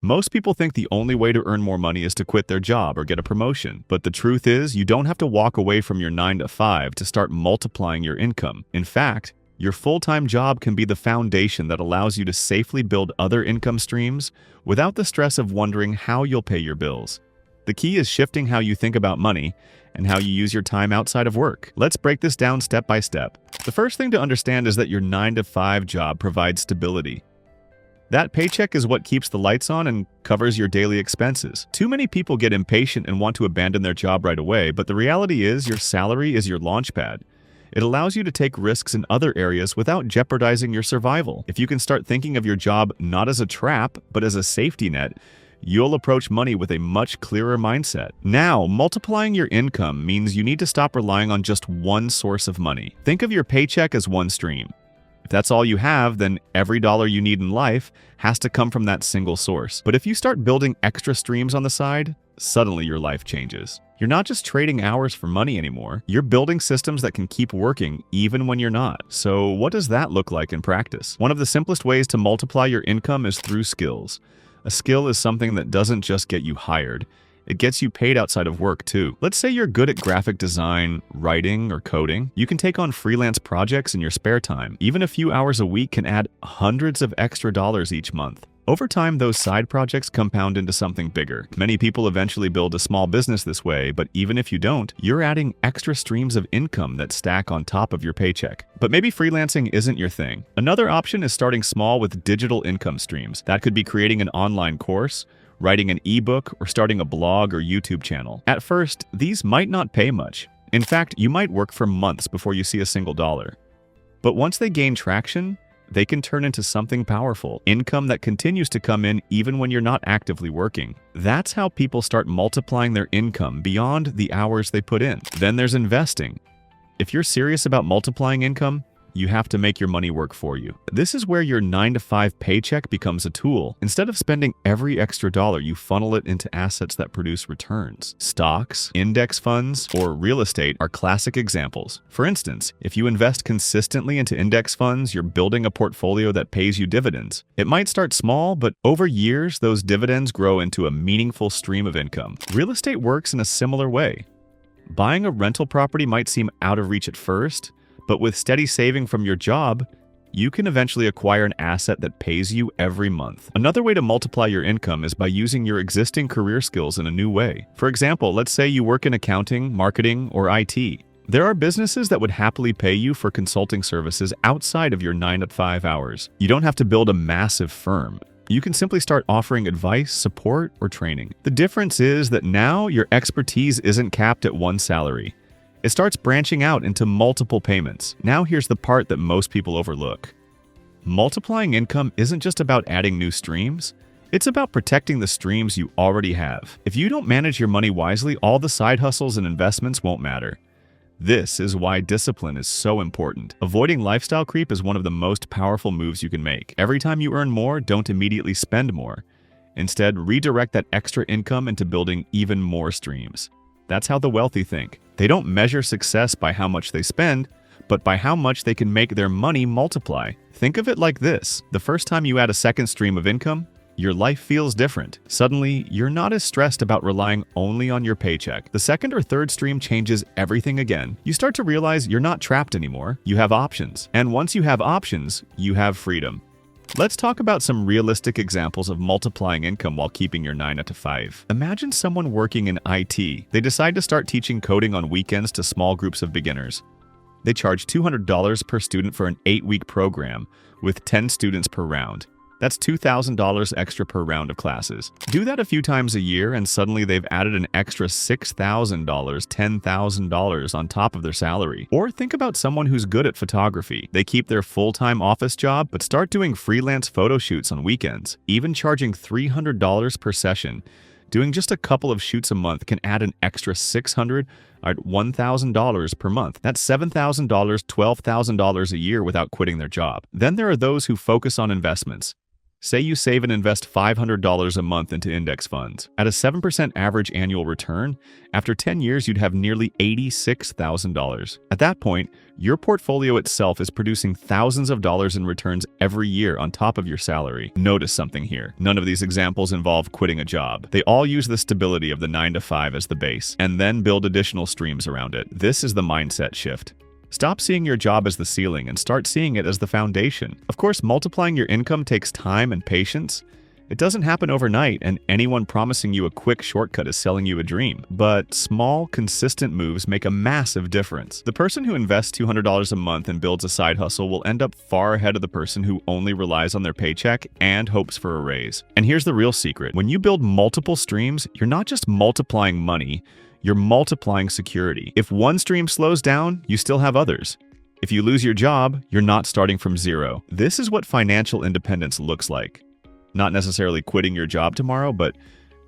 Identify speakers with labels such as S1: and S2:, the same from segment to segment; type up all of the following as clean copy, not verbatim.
S1: Most people think the only way to earn more money is to quit their job or get a promotion. But the truth is, you don't have to walk away from your 9 to 5 to start multiplying your income. In fact, your full-time job can be the foundation that allows you to safely build other income streams without the stress of wondering how you'll pay your bills. The key is shifting how you think about money and how you use your time outside of work. Let's break this down step by step. The first thing to understand is that your 9 to 5 job provides stability. That paycheck is what keeps the lights on and covers your daily expenses. Too many people get impatient and want to abandon their job right away, but the reality is your salary is your launchpad. It allows you to take risks in other areas without jeopardizing your survival. If you can start thinking of your job not as a trap, but as a safety net, you'll approach money with a much clearer mindset. Now, multiplying your income means you need to stop relying on just one source of money. Think of your paycheck as one stream. If that's all you have, then every dollar you need in life has to come from that single source. But if you start building extra streams on the side, suddenly your life changes. You're not just trading hours for money anymore. You're building systems that can keep working even when you're not. So what does that look like in practice? One of the simplest ways to multiply your income is through skills. A skill is something that doesn't just get you hired. It gets you paid outside of work too. Let's say you're good at graphic design, writing, or coding. You can take on freelance projects in your spare time. Even a few hours a week can add hundreds of extra dollars each month. Over time, those side projects compound into something bigger. Many people eventually build a small business this way, but even if you don't, you're adding extra streams of income that stack on top of your paycheck. But maybe freelancing isn't your thing. Another option is starting small with digital income streams. That could be creating an online course, writing an ebook, or starting a blog or YouTube channel. At first, these might not pay much. In fact, you might work for months before you see a single dollar. But once they gain traction, they can turn into something powerful, income that continues to come in even when you're not actively working. That's how people start multiplying their income beyond the hours they put in. Then there's investing. If you're serious about multiplying income, you have to make your money work for you. This is where your 9 to 5 paycheck becomes a tool. Instead of spending every extra dollar, you funnel it into assets that produce returns. Stocks, index funds, or real estate are classic examples. For instance, if you invest consistently into index funds, you're building a portfolio that pays you dividends. It might start small, but over years, those dividends grow into a meaningful stream of income. Real estate works in a similar way. Buying a rental property might seem out of reach at first, but with steady saving from your job, you can eventually acquire an asset that pays you every month. Another way to multiply your income is by using your existing career skills in a new way. For example, let's say you work in accounting, marketing, or IT. There are businesses that would happily pay you for consulting services outside of your 9 to 5 hours. You don't have to build a massive firm. You can simply start offering advice, support, or training. The difference is that now your expertise isn't capped at one salary. It starts branching out into multiple payments. Now here's the part that most people overlook. Multiplying income isn't just about adding new streams. It's about protecting the streams you already have. If you don't manage your money wisely, all the side hustles and investments won't matter. This is why discipline is so important. Avoiding lifestyle creep is one of the most powerful moves you can make. Every time you earn more, don't immediately spend more. Instead, redirect that extra income into building even more streams. That's how the wealthy think. They don't measure success by how much they spend, but by how much they can make their money multiply. Think of it like this. The first time you add a second stream of income, your life feels different. Suddenly, you're not as stressed about relying only on your paycheck. The second or third stream changes everything again. You start to realize you're not trapped anymore. You have options. And once you have options, you have freedom. Let's talk about some realistic examples of multiplying income while keeping your 9 to 5. Imagine someone working in IT. They decide to start teaching coding on weekends to small groups of beginners. They charge $200 per student for an 8-week program with 10 students per round. That's $2,000 extra per round of classes. Do that a few times a year and suddenly they've added an extra $6,000, $10,000 on top of their salary. Or think about someone who's good at photography. They keep their full-time office job but start doing freelance photo shoots on weekends, even charging $300 per session. Doing just a couple of shoots a month can add an extra $600 or $1,000 per month. That's $7,000, $12,000 a year without quitting their job. Then there are those who focus on investments. Say you save and invest $500 a month into index funds. At a 7% average annual return, after 10 years you'd have nearly $86,000. At that point, your portfolio itself is producing thousands of dollars in returns every year on top of your salary. Notice something here. None of these examples involve quitting a job. They all use the stability of the 9 to 5 as the base, and then build additional streams around it. This is the mindset shift. Stop seeing your job as the ceiling and start seeing it as the foundation. Of course, multiplying your income takes time and patience. It doesn't happen overnight, and anyone promising you a quick shortcut is selling you a dream. But small, consistent moves make a massive difference. The person who invests $200 a month and builds a side hustle will end up far ahead of the person who only relies on their paycheck and hopes for a raise. And here's the real secret. When you build multiple streams, you're not just multiplying money, you're multiplying security. If one stream slows down, you still have others. If you lose your job, you're not starting from zero. This is what financial independence looks like. Not necessarily quitting your job tomorrow, but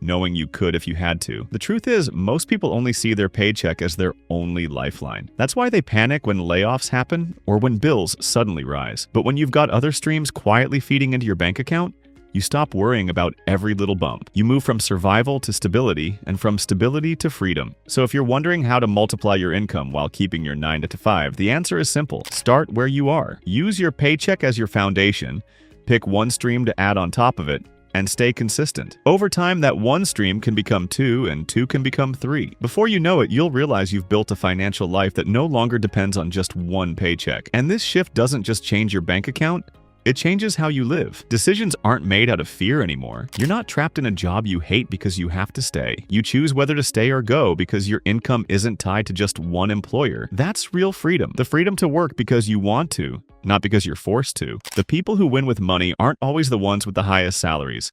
S1: knowing you could if you had to. The truth is, most people only see their paycheck as their only lifeline. That's why they panic when layoffs happen or when bills suddenly rise. But when you've got other streams quietly feeding into your bank account, you stop worrying about every little bump. You move from survival to stability, and from stability to freedom. So if you're wondering how to multiply your income while keeping your 9 to 5, the answer is simple. Start where you are. Use your paycheck as your foundation, pick one stream to add on top of it, and stay consistent. Over time, that one stream can become 2, and 2 can become 3. Before you know it, you'll realize you've built a financial life that no longer depends on just one paycheck. And this shift doesn't just change your bank account, it changes how you live. Decisions aren't made out of fear anymore. You're not trapped in a job you hate because you have to stay. You choose whether to stay or go because your income isn't tied to just one employer. That's real freedom. The freedom to work because you want to, not because you're forced to. The people who win with money aren't always the ones with the highest salaries.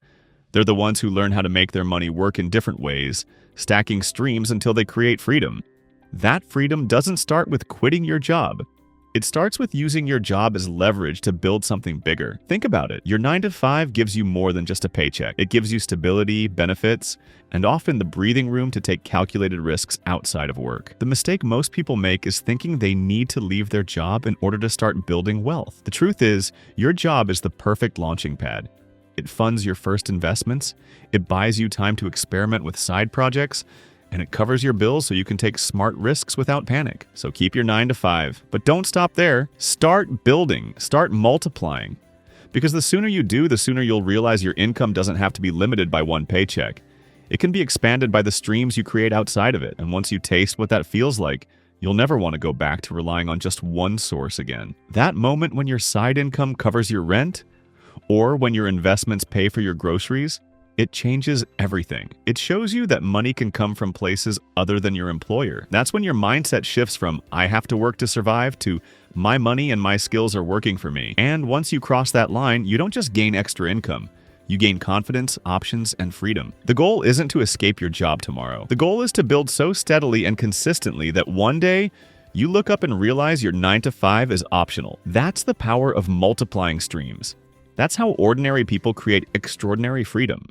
S1: They're the ones who learn how to make their money work in different ways, stacking streams until they create freedom. That freedom doesn't start with quitting your job. It starts with using your job as leverage to build something bigger. Think about it. Your 9 to 5 gives you more than just a paycheck. It gives you stability, benefits, and often the breathing room to take calculated risks outside of work. The mistake most people make is thinking they need to leave their job in order to start building wealth. The truth is, your job is the perfect launching pad. It funds your first investments, it buys you time to experiment with side projects, and it covers your bills so you can take smart risks without panic. So keep your 9 to 5. But don't stop there. Start building. Start multiplying. Because the sooner you do, the sooner you'll realize your income doesn't have to be limited by one paycheck. It can be expanded by the streams you create outside of it. And once you taste what that feels like, you'll never want to go back to relying on just one source again. That moment when your side income covers your rent, or when your investments pay for your groceries, it changes everything. It shows you that money can come from places other than your employer. That's when your mindset shifts from, I have to work to survive, to my money and my skills are working for me. And once you cross that line, you don't just gain extra income. You gain confidence, options, and freedom. The goal isn't to escape your job tomorrow. The goal is to build so steadily and consistently that one day, you look up and realize your 9 to 5 is optional. That's the power of multiplying streams. That's how ordinary people create extraordinary freedom.